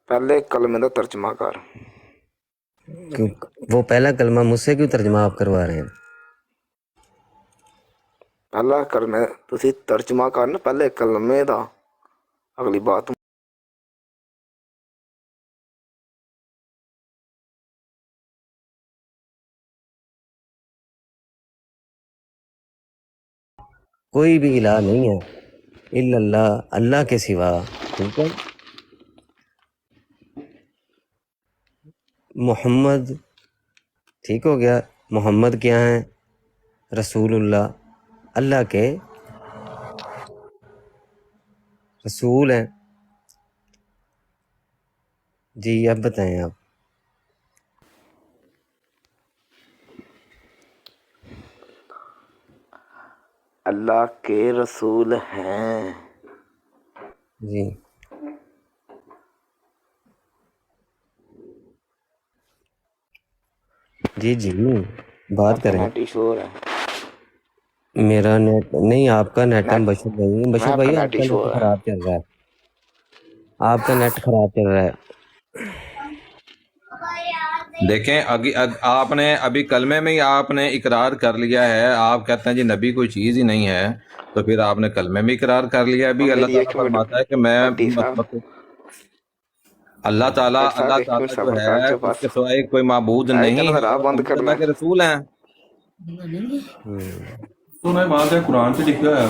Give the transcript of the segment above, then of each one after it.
پہلے کلمے کا ترجمہ کر. وہ پہلا کلمہ مجھ سے کیوں ترجمہ آپ کروا رہے ہیں؟ پہلا کلمے تسی ترجمہ کرنا پہلے کلمے دا، اگلی بات. کوئی بھی الہ نہیں ہے الا اللہ، اللہ کے سوا. ٹھیک ہے، محمد، ٹھیک ہو گیا. محمد کیا ہیں؟ رسول اللہ، اللہ کے رسول ہیں. جی اب بتائیں آپ. اللہ کے رسول ہیں. جی جی جی بات آپ کا کریں. نیٹ ایشو ہو رہا ہے. میرا نیٹ نہیں، آپ کا نیٹ ہے بشر بھائی. بشر آپ کا بھائی آپ نیٹ کا ایشو نیٹ ہو رہا ہے. خراب چل رہا ہے، آپ کا نیٹ خراب چل رہا ہے. دیکھیں آپ نے ابھی کلمے میں ہی آپ نے اقرار کر لیا ہے. آپ کہتے ہیں جی نبی کوئی چیز ہی نہیں ہے، تو پھر آپ نے کلمے میں اقرار کر لیا. ابھی اللہ میری تعالیٰ ایک منٹ فرماتا ہے کہ میں بٹی صاحب، اللہ تعالیٰ بٹ صاحب ایک منٹ جو صبر کر ہے جو اس بس کے سوائے کوئی معبود ہے نہیں کہنا ہے، ذرا اور بند ہم بھی کرنا اللہ کے رسول ہیں. قرآن سے لکھا ہوا ہے.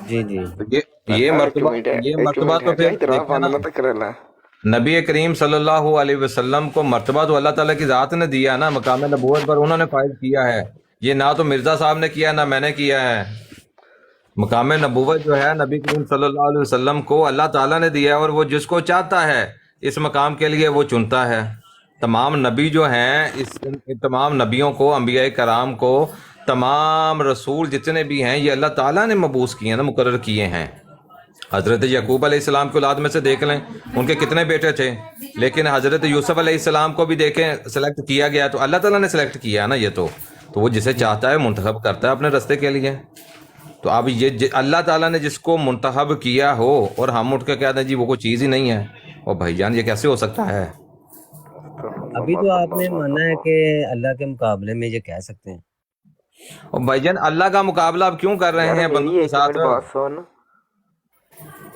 جی جی تو یہ مرتبہ تو پھر ادھر دیکھیں بند نا، نہ کر لے. نبی کریم صلی اللہ علیہ وسلم کو مرتبہ تو اللہ تعالیٰ کی ذات نے دیا نا، مقام نبوت پر انہوں نے فائز کیا ہے. یہ نہ تو مرزا صاحب نے کیا نہ میں نے کیا ہے. مقام نبوت جو ہے نبی کریم صلی اللہ علیہ وسلم کو اللہ تعالیٰ نے دیا ہے، اور وہ جس کو چاہتا ہے اس مقام کے لیے وہ چنتا ہے. تمام نبی جو ہیں تمام نبیوں کو، انبیاء کرام کو، تمام رسول جتنے بھی ہیں یہ اللہ تعالیٰ نے مبعوث کیے ہیں نا، مقرر کیے ہیں. حضرت یعقوب علیہ السلام کی اولاد میں سے دیکھ لیں، ان کے کتنے بیٹے تھے، لیکن حضرت یوسف علیہ السلام کو بھی دیکھیں سلیکٹ کیا گیا، تو اللہ تعالیٰ نے سلیکٹ کیا نا. یہ تو وہ جسے چاہتا ہے منتخب کرتا ہے اپنے راستے کے لیے. تو اب یہ اللہ تعالیٰ نے جس کو منتخب کیا ہو اور ہم اٹھ کے کہتے ہیں جی وہ کوئی چیز ہی نہیں ہے، اور بھائی جان یہ کیسے ہو سکتا ہے؟ ابھی تو آپ نے مانا ہے کہ اللہ کے مقابلے میں یہ کہہ سکتے ہیں. اور بھائی جان اللہ کا مقابلہ آپ کیوں کر رہے یار ہیں میری بندوں کے ایک ساتھ؟ منٹ بات سن،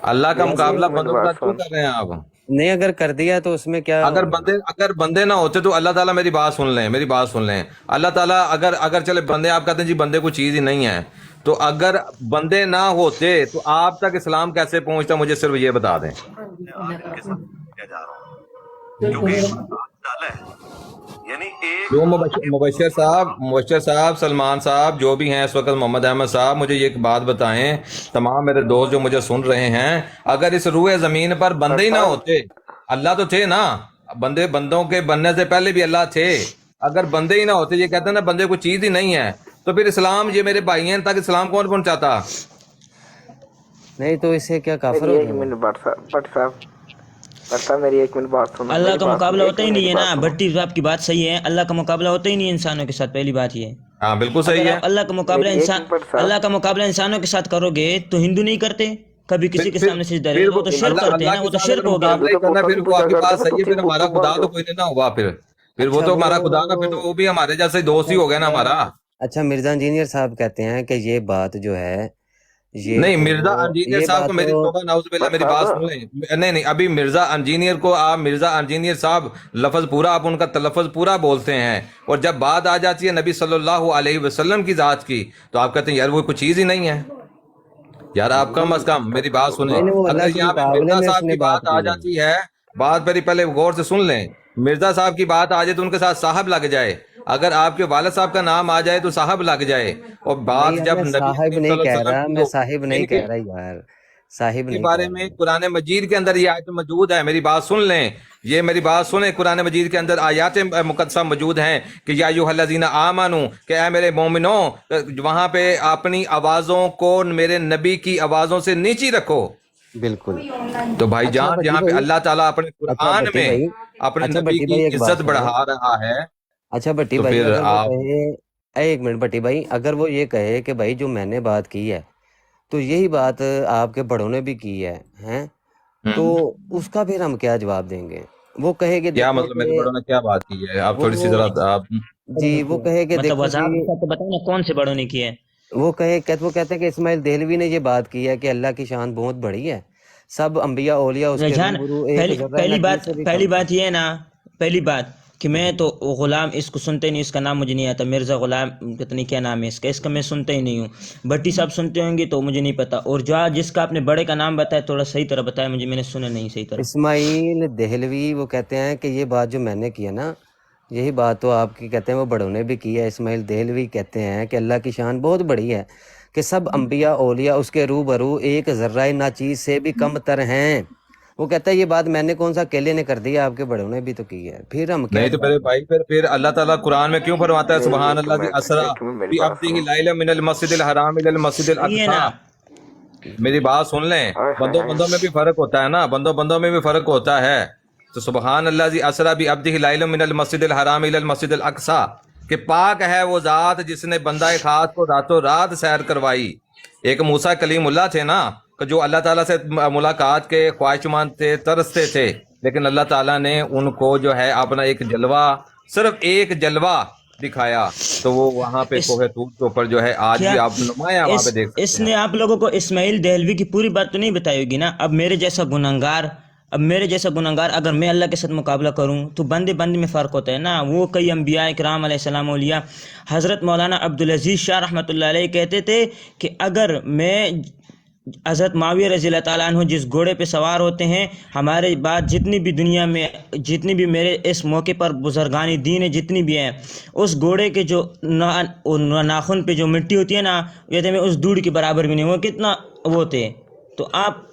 اللہ کا میری مقابلہ ایک منٹ بندوں کے بات ساتھ کیوں سن. کر رہے ہیں آپ؟ نہیں، اگر کر دیا تو اس میں کیا ہو گیا؟ اگر بندے نہ ہوتے تو اللہ تعالیٰ میری بات سن لیں، میری بات سن لیں. اللہ تعالیٰ اگر چلے بندے، آپ کہتے ہیں جی بندے کوئی چیز ہی نہیں ہے، تو اگر بندے نہ ہوتے تو آپ تک اسلام کیسے پہنچتا؟ مجھے صرف یہ بتا دیں. جو مبشر صاحب، سلمان صاحب، جو بھی ہیں اس وقت، محمد احمد صاحب، مجھے یہ ایک بات بتائیں، تمام میرے دوست جو مجھے سن رہے ہیں، اگر اس روئے زمین پر بندے ہی نہ ہوتے، اللہ تو تھے نا، بندوں کے بننے سے پہلے بھی اللہ تھے، اگر بندے ہی نہ ہوتے، یہ کہتے ہیں نا بندے کوئی چیز ہی نہیں ہے، تو پھر اسلام، یہ میرے بھائی ہیں، تک اسلام کون پہنچاتا؟ نہیں تو اسے کیا کافر میری ہو ایک جائے گا؟ منٹ بٹ صاحب میری ایک منٹ بات سنو. اللہ میری کا بات سنو، مقابلہ ایک ہوتا ہی منٹ میری نہیں ہے بات نا. سنو. بھٹی صاحب کی بات صحیح ہے، اللہ کا مقابلہ ہوتا ہی نہیں ہے انسانوں کے ساتھ. پہلی بات یہ ہے، ہاں بالکل اگر صحیح ہے. آپ اللہ کا مقابلہ میری ایک منٹ صاحب، اللہ کا مقابلہ انسانوں کے ساتھ کرو گے تو ہندو نہیں کرتے کبھی پھر کسی کے پھر سامنے سجدہ پھر رہے گا، وہ وہ تو شرک کرتے ہیں اللہ نا، کے وہ تو ساتھ شرک اگر ہو گیا. مقابلہ ہندو ہی تو کرنا، بتوں پھر کی وہ پوجا آپ کی کرتے بات نا، صحیح ہے، تسی پھر ہمارا بتوں خدا مان تو دو. کوئی نہیں نہ ہوا. پھر وہ اچھا تو ہمارا خدا کا، پھر تو وہ بھی ہمارے جیسے دوست ہی ہو گیا نا ہمارا. اچھا مرزا انجینئر صاحب کہتے ہیں کہ یہ بات جو ہے یہ نہیں، تو مرزا انجینئر یہ صاحب بات کو، تو میری توبہ نعوذ باللہ، بٹ میری صاحب بات سن لیں. نہیں ابھی مرزا انجینئر کو آپ مرزا انجینئر صاحب لفظ پورا، آپ ان کا تلفظ پورا بولتے ہیں، اور جب بات آ جاتی ہے نبی صلی اللہ علیہ وسلم کی ذات کی تو آپ کہتے ہیں یار وہ کوئی چیز ہی نہیں ہے. یار آپ کم از کم میری بات سنیں. نہیں نہیں، وہ اللہ اگر کے یہاں پہ مقابلے مرزا میں اس صاحب نے کی بات بات آ کی ہے. جاتی ہے، بات میری پہلے غور سے سن لیں، مرزا صاحب کی بات آ جائے تو ان کے ساتھ صاحب لگ جائے، اگر آپ کے والد صاحب کا نام آ جائے تو صاحب لگ جائے، اور نہیں بات یار، جب میں نبی صاحب کریم صلی نہیں اللہ علیہ کہہ وسلم رہا، کی میں ہو، صاحب نہیں ان کہہ رہا یار، صاحب کے نہیں بارے کہہ میں رہا. قرآن مجید کے اندر یہ آیت موجود ہے. میری بات سن لیں، یہ میری بات سنیں، قرآن مجید کے اندر آیات مقدسہ موجود ہیں کہ یا ایھا الذین آمنو، کہ اے میرے مومنوں، وہاں پہ اپنی آوازوں کو میرے نبی کی آوازوں سے نیچی رکھو. بالکل. تو بھائی اچھا جان بھٹی یہاں پہ بھائی، اللہ تعالیٰ اپنے اچھا قرآن بھٹی میں بھائی، اپنے اچھا نبی بھٹی کی بھائی ایک بات عزت سنیں. بڑھا رہا ہے. اچھا بھٹی تو بھائی، پھر اگر وہ آپ، کہے، ایک منٹ بھٹی بھائی، اگر وہ یہ کہے کہ بھائی جو میں نے بات کی ہے تو یہی بات آپ کے بڑوں نے بھی کی ہے ہیں، تو اس کا پھر ہم کیا جواب دیں گے؟ وہ کہے کہ کیا دیکھو مطلب میرے بڑوں نے کیا بات کی ہے؟ آپ تھوڑی سی ذرا آپ جی وہ کہے کہ مطلب دیکھو وضاحت جی، کے ساتھ تو بتاؤ نا کون سے بڑوں نے کیا ہے؟ وہ کہتے ہیں کہ اسماعیل دہلوی نے یہ بات کی ہے کہ اللہ کی شان بہت بڑی ہے، سب انبیاء اولیاء اس کے رجحان روبرو ایک ذرہ نچیز سے بھی پہلی کم بات یہ ہے نا، پہلی بات کہ میں تو غلام اس کو سنتے نہیں، اس کا نام مجھے نہیں آتا، مرزا غلام پتہ نہیں کیا نام ہے اس کا میں سنتا ہی نہیں ہوں، بٹی صاحب سنتے ہوں گے تو مجھے نہیں پتا، اور جس کا آپ نے بڑے کا نام بتایا تھوڑا صحیح طرح بتایا مجھے، میں نے سنا نہیں صحیح طرح۔ اسماعیل دہلوی وہ کہتے ہیں کہ یہ بات جو میں نے کی ہے نا، یہی بات تو آپ کی کہتے ہیں وہ بڑوں نے بھی کی ہے۔ اسماعیل دہلوی کہتے ہیں کہ اللہ کی شان بہت بڑی ہے کہ سب انبیاء اولیاء اس کے روبرو ایک ذرہ ناچیز سے بھی کم تر ہیں۔ وہ کہتا ہے یہ بات میں نے کون سا اکیلے نے کر دی ہے، آپ کے بڑوں نے بھی تو کی ہے، پھر ہم کیا نہیں تو میرے بھائی پھر اللہ تعالیٰ قرآن میں کیوں فرماتا ہے سبحان اللہ کی اسرا فی عبدہ لیلا من المسجد الحرام الی المسجد یہ نا الاقصی؟ میری بات سن لیں، بندوں میں بھی فرق ہوتا ہے نا، بندوں میں بھی فرق ہوتا ہے۔ تو سبحان اللہ جی اسرا بھی عبدہ لیلا من المسجد الحرام الی المسجد الاقصی، کہ پاک ہے وہ ذات جس نے بندہ خاص کو راتوں رات سیر کروائی۔ ایک موسیٰ کلیم اللہ تھے نا، کہ جو اللہ تعالیٰ سے ملاقات کے خواہشمند تھے، ترستے تھے، لیکن اللہ تعالیٰ نے ان کو جو ہے اپنا ایک جلوہ، صرف ایک جلوہ دکھایا، تو وہ وہاں پہ کوہ طور کے اوپر جو ہے آج بھی آپ نمایاں وہاں پہ دیکھ اس سکتے نے ہیں۔ آپ لوگوں کو اسماعیل دہلوی کی پوری بات تو نہیں بتائی ہوگی نا۔ اب میرے جیسا گنہگار اگر میں اللہ کے ساتھ مقابلہ کروں تو بندے میں فرق ہوتا ہے نا۔ وہ کئی انبیاء کرام علیہ السلام اولیاء، حضرت مولانا عبدالعزیز شاہ رحمۃ اللہ علیہ کہتے تھے کہ اگر میں حضرت معاویہ رضی اللہ تعالیٰ عنہ جس گھوڑے پہ سوار ہوتے ہیں، ہمارے بعد جتنی بھی دنیا میں جتنی بھی میرے اس موقع پر بزرگانی دین ہے جتنی بھی ہیں، اس گھوڑے کے جو ناخن پہ جو مٹی ہوتی ہے نا، کہتے ہیں اس دھوڑ کے برابر بھی نہیں، وہ کتنا وہ تھے۔ تو آپ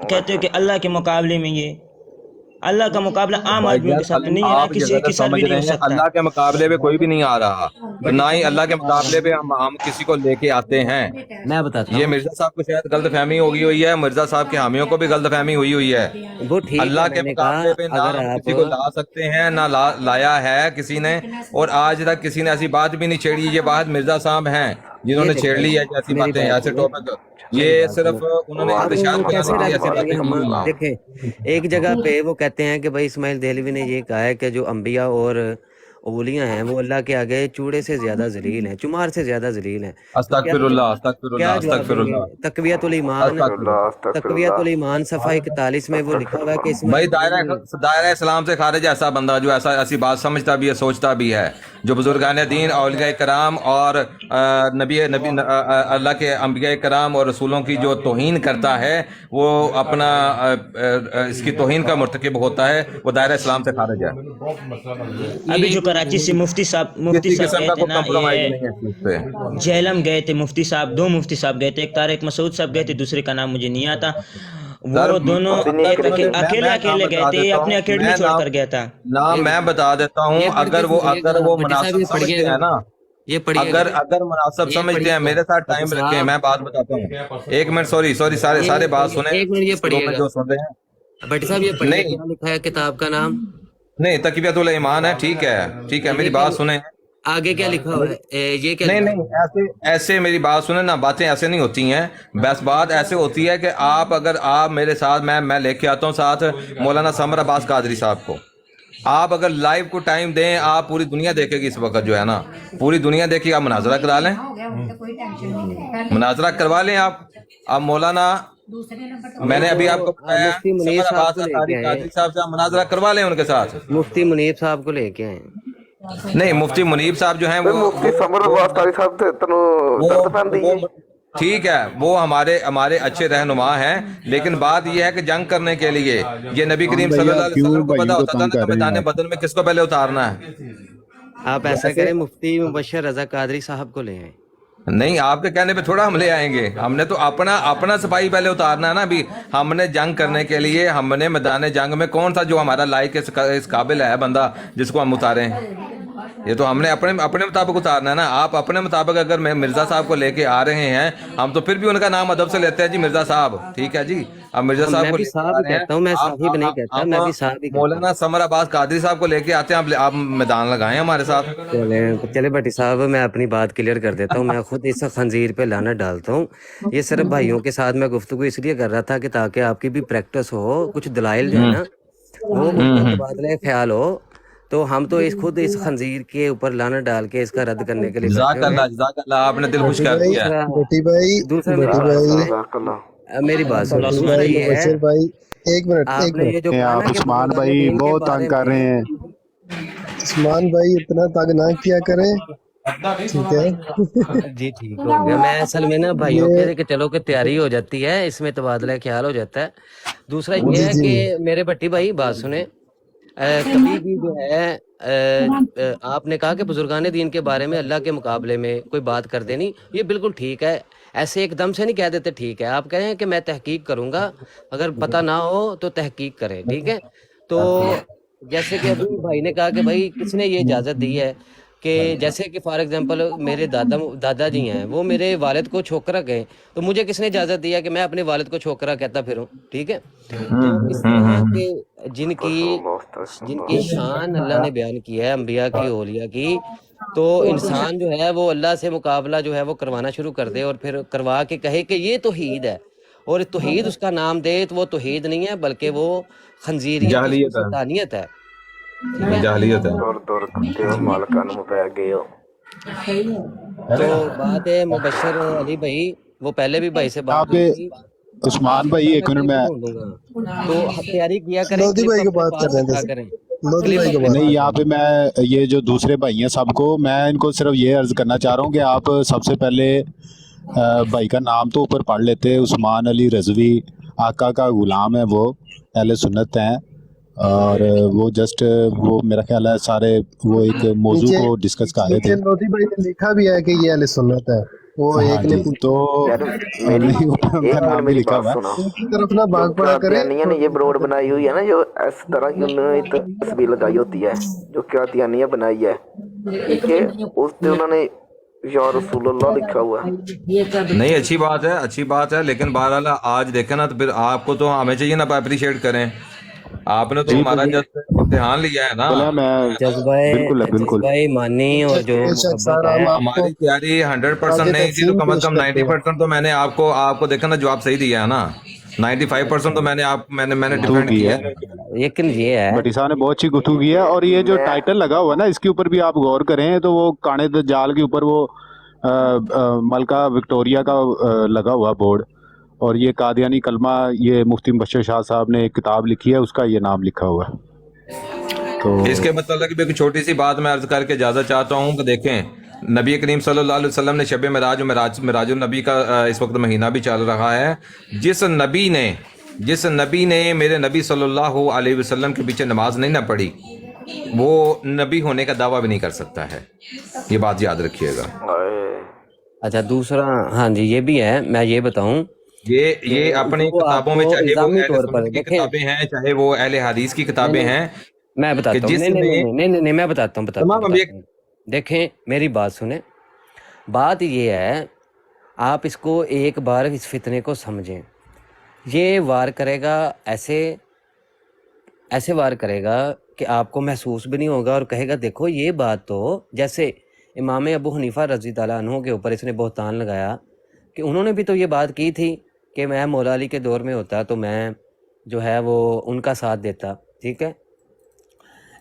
کہتے ہو کہ اللہ کے مقابلے میں یہ اللہ کا مقابلہ عام بھائی آدمیوں کے ساتھ تو نہیں ہے نا، آپ کسی جگہ کے ساتھ سمجھ بھی نہیں رہے ہو ہیں، سکتا۔ اللہ کے مقابلے پہ کوئی بھی نہیں آ رہا، نہ ہی اللہ کے مقابلے پہ ہم کسی کو لے کے آتے ہیں۔ میں بتاتا یہ ہوں، مرزا صاحب کو شاید غلط فہمی ہوئی ہے، مرزا صاحب کے حامیوں کو بھی غلط فہمی ہوئی ہے۔ وہ ٹھیک ہے، اللہ کے میں نے مقابلے پہ کہا نہ اگر ہم آپ کسی کو لا سکتے ہیں، نہ لایا ہے کسی نے، اور آج تک کسی نے ایسی بات بھی نہیں چھیڑی۔ یہ بات مرزا صاحب ہیں جنہوں نے چھیڑ لی ہے ایسی میری باتیں، بات ایسے سنیں، ٹاپک، میری یہ بات صرف سنیں۔ انہوں نے اب انتشار وہ بنانے کیسے کے لیے رکھ ایسی سکیں باتیں گے؟ کی ہوئی ہم ہیں۔ دیکھیں ایک جگہ پہ وہ کہتے ہیں کہ بھائی اسماعیل دہلوی نے یہ کہا ہے کہ جو انبیاء اور اولیاء ہیں وہ اللہ کے آگے چوڑے سے زیادہ ذلیل ہیں، چمار سے زیادہ ذلیل ہیں۔ تو استغفر اللہ، استغفر کیا اللہ، جواب استغفر دیں گے؟ اللہ، تقویۃ الایمان، استغفر اللہ۔ تقویۃ الایمان صفحہ 41 میں وہ لکھا ہوا ہے کہ بھائی اسماعیل دہلوی دائرہ اسلام سے خارج ایسا بندہ جو ایسی بات سمجھتا بھی ہے، سوچتا بھی ہے، جو بزرگان دین، اولیاء کرام اور نبی اللہ کے انبیاء کرام اور رسولوں کی جو توہین کرتا ہے، وہ اپنا اس کی توہین کا مرتکب ہوتا ہے، وہ دائرہ اسلام سے خارج ہے۔ ابھی جو کراچی سے مفتی صاحب کسی گئے قسم کا تھے کوئی نا، کمپرومائز یہ نہیں ہے اس چیز پہ۔ جہلم گئے تھے مفتی صاحب، دو مفتی صاحب گئے تھے، ایک طارق مسعود صاحب گئے تھے، دوسرے کا نام مجھے نہیں آتا۔ وہ دونوں اکیلے گئے تھے، یہ اپنے اکیڈمی چھوڑ کر گیا تھا۔ نام میں بتا دیتا ہوں، اگر وہ مناسب سمجھتے ہیں نا، یہ پڑھیے اگر مناسب سمجھتے ہیں، میرے ساتھ ٹائم رکھیں، میں بات بتاتا ہوں۔ ایک منٹ، سوری سارے بات سنیں، ایک منٹ، یہ پڑھیے گا جو سن رہے ہیں۔ بھٹی صاحب، یہ پڑھیے نہیں کیا لکھا ہے کتاب کا نام؟ نہیں، تقویۃ الایمان ہے، ٹھیک ہے، میری بات سنیں۔ آگے کیا لکھا ہوا ہے؟ یہ کیا نہیں، ایسے میری بات سنیں نا، باتیں ایسے نہیں ہوتی ہیں۔ بس بات ایسے ہوتی ہے کہ اگر آپ میرے ساتھ، میں لے کے آتا ہوں ساتھ مولانا سمر عباس قادری صاحب کو، آپ اگر لائیو کو ٹائم دیں، آپ پوری دنیا دیکھے گی اس وقت جو ہے نا، پوری دنیا دیکھے، آپ مناظرہ کرا لیں، مناظرہ کروا لیں آپ مولانا، میں نے ابھی آپ کو بتایا مفتی منیر سمر صاحب عباس کو لے کے آئے، قادری صاحب سے مناظرہ کروا لیں ان کے ساتھ۔ مفتی منیر صاحب کو لے کے آئے۔ نہیں، مفتی منیب صاحب جو ہیں مفتی سمر عباس قاری صاحب تے تنوں درد پہن دی، ٹھیک ہے، وہ ہمارے اچھے رہنما ہیں، لیکن بات یہ ہے کہ جنگ کرنے کے لیے یہ نبی کریم صلی اللہ علیہ وسلم کو پتا ہوتا تھا نا کہ میدان بدر میں کس کو پہلے اتارنا ہے۔ آپ ایسا کریں، مفتی مبشر رضا قادری صاحب کو لے آئیں۔ نہیں، آپ کے کہنے پہ تھوڑا ہم لے آئیں گے، ہم نے تو اپنا سپاہی پہلے اتارنا ہے نا۔ ابھی ہم نے جنگ کرنے کے لیے، ہم نے میدان جنگ میں کون سا جو ہمارا لائق اس قابل ہے بندہ جس کو ہم اتاریں؟ یہ تو ہم نے اپنے اپنے مطابق اتارنا ہے نا. آپ اپنے مطابق اگر میں مرزا صاحب کو لے کے آ رہے ہیں, ہم تو پھر بھی ان کا نام ادب سے لیتے ہیں جی مرزا صاحب, ٹھیک ہے جی. اب مرزا صاحب میں کو بھی لے کے صاحب آ ہی رہے ہیں, کہتا ہوں, میں صاحب نہیں کہتا, میں بھی صاحب ہی کہتا ہوں. مولانا سمر عباس قادری صاحب کو لے کے آتے ہیں, آپ میدان لگائیں ہمارے ساتھ. چلے بھٹی صاحب, میں اپنی بات کلیئر کر دیتا ہوں. میں خود اس خنزیر پہ لعنت ڈالتا ہوں. یہ صرف بھائیوں کے ساتھ میں گفتگو اس لیے کر رہا تھا کہ تاکہ آپ کی بھی پریکٹس ہو, کچھ دلائل جو ہے نا وہ اس پر تبادلہ خیال ہو. تو ہم تو خود اس خنزیر کے اوپر لعنت ڈال کے اس کا رد کرنے کے لیے بیٹھے جزاک ہوئے ہیں. اللہ, جزاک اللہ, آپ نے دل خوش بٹی کر بھائی دیا ہے. دوسرا میری بٹی بات بھائی سنیں, جزاک اللہ. میری بات سنیں. بٹی دوسرا بھائی یہ ہے, مبشر بھائی ایک آپ منٹ نے یہ جو کہا آپ نا کہ عثمان بزرگان بھائی دین کے بہت بارے تنگ کر رہے میں, ہیں. عثمان بھائی اتنا تنگ نہ کیا کریں, ٹھیک ہے. جی ٹھیک ہو گیا. میں اصل میں نا بھائیوں یہ کے کہ چلو کہ تیاری ہو جاتی ہے, اس میں تبادلہ خیال ہو جاتا ہے. دوسرا یہ جی ہے جی کہ میرے بھٹی بھائی بات سنیں, کبھی بھی جو ہے آپ نے کہا کہ بزرگان دین کے بارے میں اللہ کے مقابلے میں کوئی بات کر دینی, یہ بالکل ٹھیک ہے. ایسے ایک دم سے نہیں کہہ دیتے ٹھیک ہے, آپ کہیں کہ میں تحقیق کروں گا, اگر پتہ نہ ہو تو تحقیق کریں, ٹھیک ہے. تو جیسے کہ ابھی بھائی نے کہا کہ بھائی کس نے یہ اجازت دی ہے کہ جیسے کہ فار ایگزامپل میرے دادا جی ہیں, وہ میرے والد کو چھوکرا کہیں, تو مجھے کس نے اجازت دیا کہ میں اپنے والد کو چھوکرا کہتا پھروں, ٹھیک ہے. تو اس طرح کے جن کی شان اللہ نے بیان کی ہے, انبیاء کی, اولیاء کی, تو انسان جو ہے وہ اللہ سے مقابلہ جو ہے وہ کروانا شروع کر دے, اور پھر کروا کے کہے کہ یہ توحید ہے, اور توحید اس کا نام دے تو وہ توحید نہیں ہے بلکہ وہ خنزیریت, اس کی جاہلیت شیطانیت ہے, ٹھیک ہے, ہے. جاہلیت ہے. دور دور کتے ہو, مالکان میں پہ گئے ہو. تو بات ہے مبشر علی بھائی, وہ پہلے بھی بھائی سے یہاں بات ہوئی پہ تھی, عثمان آپ نے بھائی کہا میں ایک منٹ کلپ میں, ڈھونڈوں گا, تو تیاری کیا کریں, لودھی کلپ بھائی کو اپنے بات پاس کر رہے رکھا تھے, کریں, لودھی کلپ بھائی کو اپنے بات نہیں پاس یہاں پہ رکھا. میں یہ جو دوسرے بھائی ہیں سب کو, میں ان کو صرف یہ عرض کرنا چاہ رہا ہوں کہ آپ سب سے پہلے بھائی کا نام تو اوپر پڑھ لیتے. عثمان علی رضوی, آقا کا غلام ہے, وہ اہل سنت ہیں, اور وہ جسٹ وہ میرا خیال ہے سارے وہ ایک موضوع نیچے کو ڈسکس کر رہے نیچے تھے. لودھی بھائی نے لکھا بھی ہے کہ یہ اہل سنت ہے, وہ ہاں ایک نے جی, تو یار میری نہیں اوپر ان کا ایک منٹ نام بھی میری لکھا بات ہوا سنا. ان کی طرف نہ جو بھاگ پڑا کرے. قادیانیہ نے یہ بروڈ بنائی ہوئی ہے نا, جو اس طرح کی انہوں نے تصویر لگائی ہوتی ہے, جو قادیانیہ بنائی ہے, ٹھیک ہے, اس پہ انہوں نے یا رسول اللہ لکھا ہوا ہے. نہیں, اچھی بات ہے, اچھی بات ہے, لیکن بہرحال آج دیکھیں نا, تو پھر آپ کو تو ہمیں چاہیے نا اپریشیٹ کریں. آپ نے تو جی ہمارا جب امتحان لیا ہے نا. چلیں میں بالکل ہے بالکل. جذبہ ایمانی اور جو بے شک محبت سر, ہے, ہم آپ کو ہماری تیاری 100% راج نہیں تھی, تو تقسیم کم از پیش کم کرتے ہیں. 90% تو میں نے آپ کو دیکھا نا جواب صحیح دیا ہے نا. 95% تو میں نے گفتگو ڈیفینڈ کی کیا ہے, ہے. لیکن یہ ہے بٹی صاحب نے بہت اچھی گفتگو کی ہے. اور یہ جو میں ٹائٹل لگا ہوا ہے نا, اس کے اوپر بھی آپ غور کریں تو وہ کانے دجال کے اوپر وہ ملکہ وکٹوریا کا لگا ہوا بورڈ, اور یہ قادیانی کلمہ, یہ مفتی مبشر شاہ صاحب نے ایک کتاب لکھی ہے, اس کا یہ نام لکھا ہوا ہے. تو اس کے متعلق بھی ایک چھوٹی سی بات میں عرض کر کے اجازت چاہتا ہوں کہ دیکھیں, نبی کریم صلی اللہ علیہ وسلم نے شب معراج النبی کا اس وقت مہینہ بھی چل رہا ہے. جس نبی نے میرے نبی صلی اللہ علیہ وسلم کے پیچھے نماز نہیں نہ پڑھی, وہ نبی ہونے کا دعویٰ بھی نہیں کر سکتا ہے. یہ بات یاد رکھیے گا. اچھا. دوسرا ہاں جی یہ بھی ہے, میں یہ بتاؤں کہ یہ اپنی جو آپ کتابوں میں, کو چاہے وہ الزامی اہل طور پر سنت کی دیکھیں, کتابیں ہیں, چاہے وہ اہل حدیث کی نہیں کتابیں نہیں ہیں, میں کہ بتاتا ہوں, جس نہیں نہیں نے نہیں نہیں نہیں میں بتاتا تمام ہوں. دیکھیں میری بات سنیں, بات یہ ہے, آپ اس کو ایک بار اس فتنے کو سمجھیں. یہ وار کرے گا ایسے وار کرے گا کہ آپ کو محسوس بھی نہیں ہوگا, اور کہے گا دیکھو یہ بات تو, جیسے امام ابو حنیفہ رضی تعالیٰ عنہ کے اوپر اس نے بہتان لگایا کہ انہوں نے بھی تو یہ بات کی تھی کہ میں مولا علی کے دور میں ہوتا تو میں جو ہے وہ ان کا ساتھ دیتا, ٹھیک ہے.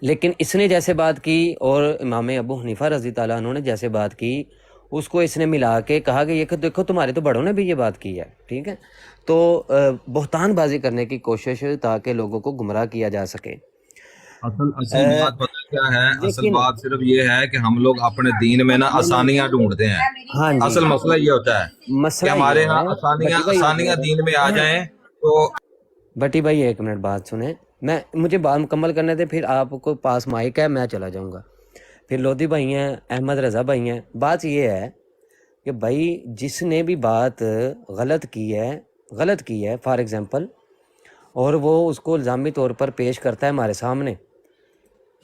لیکن اس نے جیسے بات کی, اور امام ابو حنیفہ رضی تعالیٰ عنہ نے جیسے بات کی, اس کو اس نے ملا کے کہا کہ یہ دیکھو تمہارے تو بڑوں نے بھی یہ بات کی ہے, ٹھیک ہے. تو بہتان بازی کرنے کی کوشش تاکہ لوگوں کو گمراہ کیا جا سکے. اصل بات پتہ کیا ہے, اصل لیکن بات صرف یہ ہے کہ ہم لوگ اپنے دین میں نا آسانیاں ڈھونڈتے ہیں. ہاں جی, اصل مسئلہ یہ ہوتا ہے کہ مسئلہ ہمارے یہ ہاں ہے بٹی بھائی, ایک آسانیاں دین میں آ منٹ, جائیں تو. بٹی بھائی ایک منٹ بات سنیں, مجھے بات مکمل کرنے دیں, پھر آپ کو پاس مائک ہے, میں چلا جاؤں گا. پھر لودھی بھائی ہیں, احمد رضا بھائی ہیں. بات یہ ہے کہ بھائی جس نے بھی بات غلط کی ہے فار ایگزامپل, اور وہ اس کو الزامی طور پر پیش کرتا ہے ہمارے سامنے,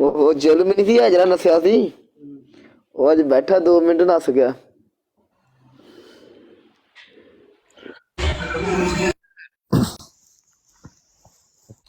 ਉਹ ਜ਼ੁਲਮ ਨਹੀਂ ਸੀ ਜਿਹੜਾ ਨਸਿਆ ਸੀ, ਉਹ ਅੱਜ ਬੈਠਾ 2 ਮਿੰਟ ਨੱਸ ਗਿਆ।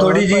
ਥੋੜੀ ਜੀ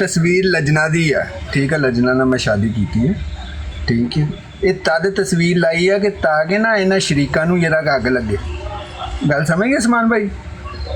ਤਸਵੀਰ ਲਜਨਾ ਦੀ ਆ, ਠੀਕ ਹੈ, ਲਜਨਾ ਨਾਲ ਮੈਂ ਸ਼ਾਦੀ ਕੀਤੀ ਹੈ, ਠੀਕ ਹੈ, ਇਹ ਤਦ ਤਸਵੀਰ ਲਾਈ ਆ ਕਿ ਤਾਂ ਕਿ ਨਾ ਇਹਨਾਂ ਸ਼ਰੀਕਾਂ ਨੂੰ ਜਰਾ ਅੱਗ ਲੱਗੇ। ਗੱਲ ਸਮਝ ਗਏ ਸਮਾਨ ਭਾਈ?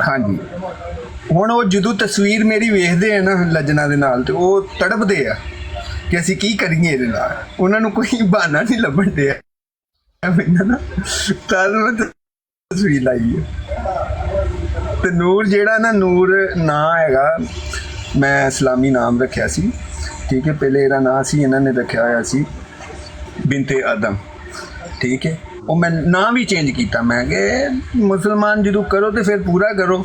ਹਾਂਜੀ, ਹੁਣ ਉਹ ਜਦੋਂ ਤਸਵੀਰ ਮੇਰੀ ਵੇਖਦੇ ਆ ਨਾ ਲਜਨਾ ਦੇ ਨਾਲ, ਤੇ ਉਹ ਤੜਪਦੇ ਆ ਕਿ ਅਸੀਂ ਕੀ ਕਰੀਏ ਇਹਦੇ ਨਾਲ, ਉਹਨਾਂ ਨੂੰ ਕੋਈ ਬਹਾਨਾ ਨਹੀਂ ਲੱਭਣ ਡਿਆ ਮੈਨੂੰ ਨਾ, ਤਦ ਮੈਂ ਤਸਵੀਰ ਲਾਈ ਹੈ। ਤੇ ਨੂਰ ਜਿਹੜਾ ਨਾ, ਨੂਰ ਨਾਂ ਹੈਗਾ, ਮੈਂ ਇਸਲਾਮੀ ਨਾਮ ਰੱਖਿਆ ਸੀ, ਠੀਕ ਹੈ, ਪਹਿਲੇ ਇਹਦਾ ਨਾਂ ਸੀ, ਇਹਨਾਂ ਨੇ ਰੱਖਿਆ ਹੋਇਆ ਸੀ ਬਿੰਤੇ ਆਦਮ, ਠੀਕ ਹੈ, ਉਹ ਮੈਂ ਨਾਂ ਵੀ ਚੇਂਜ ਕੀਤਾ, ਮੈਂ ਕਿ ਮੁਸਲਮਾਨ ਜਦੋਂ ਕਰੋ ਤੇ ਫਿਰ ਪੂਰਾ ਕਰੋ,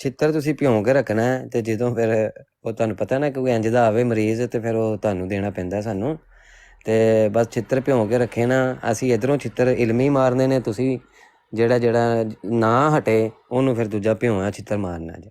ਛਿੱਤਰ ਤੁਸੀਂ ਭਿਉਂ ਕੇ ਰੱਖਣਾ ਹੈ, ਤੇ ਜਦੋਂ ਫਿਰ ਉਹ ਤੁਹਾਨੂੰ ਪਤਾ ਨਾ ਕਿ ਕੋਈ ਇੰਜ ਦਾ ਆਵੇ ਮਰੀਜ਼, ਤੇ ਫਿਰ ਉਹ ਤੁਹਾਨੂੰ ਦੇਣਾ ਪੈਂਦਾ ਸਾਨੂੰ, ਤੇ ਬਸ ਛਿੱਤਰ ਭਿਉਂ ਕੇ ਰੱਖੇ ਨਾ। ਅਸੀਂ ਇੱਧਰੋਂ ਛਿੱਤਰ ਇਲਮੀ ਮਾਰਨੇ ਨੇ, ਤੁਸੀਂ ਜਿਹੜਾ ਨਾ ਹਟੇ ਉਹਨੂੰ ਫਿਰ ਦੂਜਾ ਭਿਉਆ ਛਿੱਤਰ ਮਾਰਨਾ ਜੀ।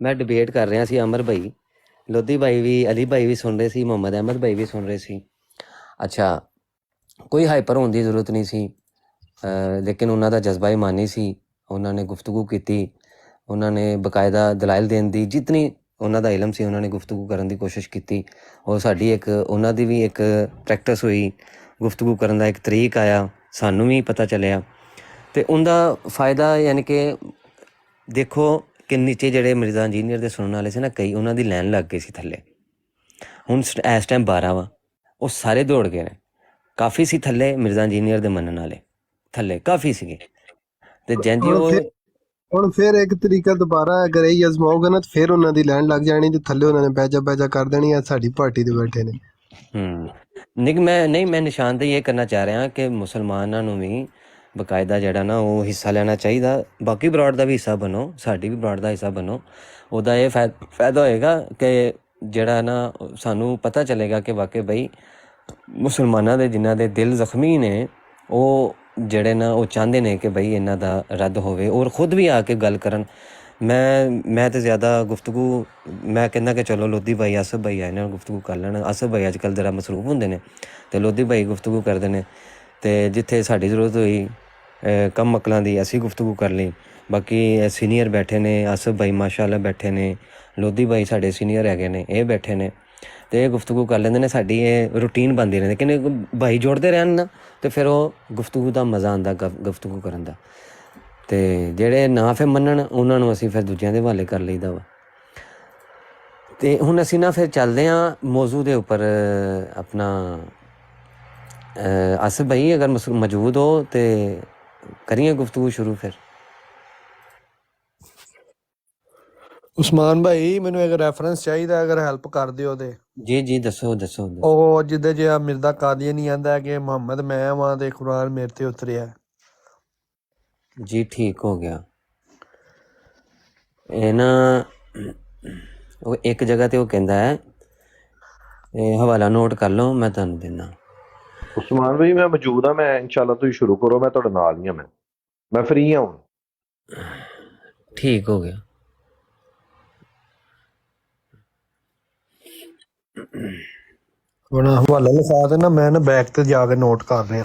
ਮੈਂ ਡਿਬੇਟ ਕਰ ਰਿਹਾ ਸੀ, ਅਮਰ ਭਾਈ, ਲੋਧੀ ਭਾਈ ਵੀ, ਅਲੀ ਭਾਈ ਵੀ ਸੁਣ ਰਹੇ ਸੀ, ਮੁਹੰਮਦ ਅਹਿਮਦ ਭਾਈ ਵੀ ਸੁਣ ਰਹੇ ਸੀ। ਅੱਛਾ, ਕੋਈ ਹਾਈਪਰ ਹੋਣ ਦੀ ਜ਼ਰੂਰਤ ਨਹੀਂ ਸੀ, ਲੇਕਿਨ ਉਹਨਾਂ ਦਾ ਜਜ਼ਬਾ ਇਮਾਨੀ ਸੀ, ਉਹਨਾਂ ਨੇ ਗੁਫ਼ਤਗੂ ਕੀਤੀ, ਉਹਨਾਂ ਨੇ ਬਕਾਇਦਾ ਦਲਾਇਲ ਦੇਣ ਦੀ, ਜਿਤਨੀ ਉਹਨਾਂ ਦਾ ਇਲਮ ਸੀ ਉਹਨਾਂ ਨੇ ਗੁਫ਼ਤਗੂ ਕਰਨ ਦੀ ਕੋਸ਼ਿਸ਼ ਕੀਤੀ, ਔਰ ਸਾਡੀ ਇੱਕ ਉਹਨਾਂ ਦੀ ਵੀ ਇੱਕ ਪ੍ਰੈਕਟਿਸ ਹੋਈ, ਗੁਫ਼ਤਗੂ ਕਰਨ ਦਾ ਇੱਕ ਤਰੀਕ ਆਇਆ, ਸਾਨੂੰ ਵੀ ਪਤਾ ਚੱਲਿਆ, ਤੇ ਉਹਦਾ ਫਾਇਦਾ ਯਾਨੀ ਕਿ ਦੇਖੋ ਕਿ ਨੀਚੇ ਜਿਹੜੇ ਮਿਰਜ਼ਾ ਇੰਜੀਨੀਅਰ ਦੇ ਸੁਣਨ ਵਾਲੇ ਸੀ ਨਾ, ਕਈ ਉਹਨਾਂ ਦੀ ਲਾਈਨ ਲੱਗ ਗਈ ਸੀ ਥੱਲੇ। ਹੁਣ ਇਸ ਟਾਈਮ 12 ਵਾ, ਉਹ ਸਾਰੇ ਦੌੜ ਗਏ ਨੇ, ਕਾਫੀ ਸੀ ਥੱਲੇ ਮਿਰਜ਼ਾ ਇੰਜੀਨੀਅਰ ਦੇ ਮੰਨਣ ਵਾਲੇ, ਥੱਲੇ ਕਾਫੀ ਸੀਗੇ, ਤੇ ਜੈਂਜੀ ਉਹ ਹੁਣ ਫਿਰ ਇੱਕ ਤਰੀਕਾ ਦੁਬਾਰਾ ਅਗਰ ਇਹ ਅਜ਼ਮਾਓਗੇ ਨਾ, ਤੇ ਫਿਰ ਉਹਨਾਂ ਦੀ ਲੈਣ ਲੱਗ ਜਾਣੀ, ਤੇ ਥੱਲੇ ਉਹਨਾਂ ਨੇ ਬੈਜਾ ਕਰ ਦੇਣੀ ਆ, ਸਾਡੀ ਪਾਰਟੀ ਦੇ ਬੈਠੇ ਨੇ। ਮੈਂ ਨਿਸ਼ਾਨਦੇਹੀ ਇਹ ਕਰਨਾ ਚਾਹ ਰਿਹਾ ਕਿ ਮੁਸਲਮਾਨਾਂ ਨੂੰ ਵੀ ਬਕਾਇਦਾ ਜਿਹੜਾ ਨਾ ਉਹ ਹਿੱਸਾ ਲੈਣਾ ਚਾਹੀਦਾ, ਬਾਕੀ ਬਰਾੜ ਦਾ ਵੀ ਹਿੱਸਾ ਬਣੋ, ਸਾਡੀ ਵੀ ਬਰਾੜ ਦਾ ਹਿੱਸਾ ਬਣੋ। ਉਹਦਾ ਇਹ ਫਾਇਦਾ ਹੋਏਗਾ ਕਿ ਜਿਹੜਾ ਨਾ ਸਾਨੂੰ ਪਤਾ ਚੱਲੇਗਾ ਕਿ ਵਾਕਈ ਬਈ ਮੁਸਲਮਾਨਾਂ ਦੇ ਜਿਨ੍ਹਾਂ ਦੇ ਦਿਲ ਜ਼ਖਮੀ ਨੇ, ਉਹ ਜਿਹੜੇ ਨਾ ਉਹ ਚਾਹੁੰਦੇ ਨੇ ਕਿ ਬਈ ਇਹਨਾਂ ਦਾ ਰੱਦ ਹੋਵੇ, ਔਰ ਖੁਦ ਵੀ ਆ ਕੇ ਗੱਲ ਕਰਨ। ਮੈਂ ਤਾਂ ਜ਼ਿਆਦਾ ਗੁਫ਼ਤਗੂ ਮੈਂ ਕਹਿੰਦਾ ਕਿ ਚਲੋ ਲੋਧੀ ਭਾਈ, ਆਸਫ ਭਾਈ ਆ, ਇਹਨਾਂ ਨਾਲ ਗੁਫ਼ਤਗੂ ਕਰ ਲੈਣ। ਆਸਫ ਭਾਈ ਅੱਜ ਕੱਲ੍ਹ ਜ਼ਰਾ ਮਸਰੂਫ ਹੁੰਦੇ ਨੇ, ਅਤੇ ਲੋਧੀ ਭਾਈ ਗੁਫ਼ਤਗੂ ਕਰਦੇ ਨੇ, ਅਤੇ ਜਿੱਥੇ ਸਾਡੀ ਜ਼ਰੂਰਤ ਹੋਈ ਕਮ ਅਕਲਾਂ ਦੀ, ਅਸੀਂ ਗੁਫ਼ਤਗੂ ਕਰ ਲਈ। ਬਾਕੀ ਸੀਨੀਅਰ ਬੈਠੇ ਨੇ, ਆਸਫ ਭਾਈ ਮਾਸ਼ਾ ਅੱਲਾ ਬੈਠੇ ਨੇ, ਲੋਧੀ ਭਾਈ ਸਾਡੇ ਸੀਨੀਅਰ ਹੈਗੇ ਨੇ, ਇਹ ਬੈਠੇ ਨੇ, ਅਤੇ ਇਹ ਗੁਫ਼ਤਗੂ ਕਰ ਲੈਂਦੇ ਨੇ। ਸਾਡੀ ਇਹ ਰੂਟੀਨ ਬਣਦੀ ਰਹਿੰਦੀ, ਕਿੰਨੇ ਭਾਈ ਜੋੜਦੇ ਰਹਿਣ ਨਾ, ਅਤੇ ਫਿਰ ਉਹ ਗੁਫ਼ਤਗੂ ਦਾ ਮਜ਼ਾ ਆਉਂਦਾ ਗੁਫ਼ਤਗੂ ਕਰਨ ਦਾ। ਅਤੇ ਜਿਹੜੇ ਨਾ ਫਿਰ ਮੰਨਣ, ਉਹਨਾਂ ਨੂੰ ਅਸੀਂ ਫਿਰ ਦੂਜਿਆਂ ਦੇ ਹਵਾਲੇ ਕਰ ਲਈਦਾ ਵਾ। ਅਤੇ ਹੁਣ ਅਸੀਂ ਨਾ ਫਿਰ ਚੱਲਦੇ ਹਾਂ ਮੌਜ਼ੂ ਦੇ ਉੱਪਰ। ਆਪਣਾ ਆਸਿਫ ਭਾਈ ਅਗਰ ਮੌਜੂਦ ਹੋ ਤਾਂ ਕਰੀਏ ਗੁਫ਼ਤਗੂ ਸ਼ੁਰੂ ਫਿਰ। ਉਸਮਾਨ ਭਾਈ ਮੈਨੂੰ ਇੱਕ ਰੈਫਰੈਂਸ ਚਾਹੀਦਾ, ਅਗਰ ਹੈਲਪ ਕਰ ਦਿਓ ਤੇ। ਜੀ ਦੱਸੋ। ਉਹ ਜਿੱਦਾਂ ਜਿਹਾ ਮਿਰਜ਼ਾ ਕਾਦੀਆਨੀ ਆਂਦਾ ਕਿ ਮੁਹੰਮਦ ਮੈਂ ਵਾਂ ਤੇ ਕੁਰਾਨ ਮੇਰੇ ਤੇ ਉਤਰਿਆ। ਜੀ ਠੀਕ ਹੋ ਗਿਆ। ਇਹ ਨਾ ਉਹ ਇੱਕ ਜਗ੍ਹਾ ਤੇ ਉਹ ਕਹਿੰਦਾ ਹੈ ਇਹ ਹਵਾਲਾ ਨੋਟ ਕਰ ਲਓ, ਮੈਂ ਤੁਹਾਨੂੰ ਦਿੰਦਾ। ਉਸਮਾਨ ਭਾਈ ਮੈਂ ਮੌਜੂਦ ਹਾਂ, ਮੈਂ ਇਨਸ਼ਾਅੱਲਾ ਤੁਸੀਂ ਸ਼ੁਰੂ ਕਰੋ, ਮੈਂ ਤੁਹਾਡੇ ਨਾਲ ਹੀ ਹਾਂ, ਮੈਂ ਫ੍ਰੀ ਹਾਂ ਹੁਣ। ਠੀਕ ਹੋ ਗਿਆ। ਹੁਣ ਹਵਾਲਾ ਲਿਖਾ ਦੇਣਾ, ਮੈਂ ਨਾ ਬੈਕ ਤੇ ਜਾ ਕੇ ਨੋਟ ਕਰ ਰਿਹਾ।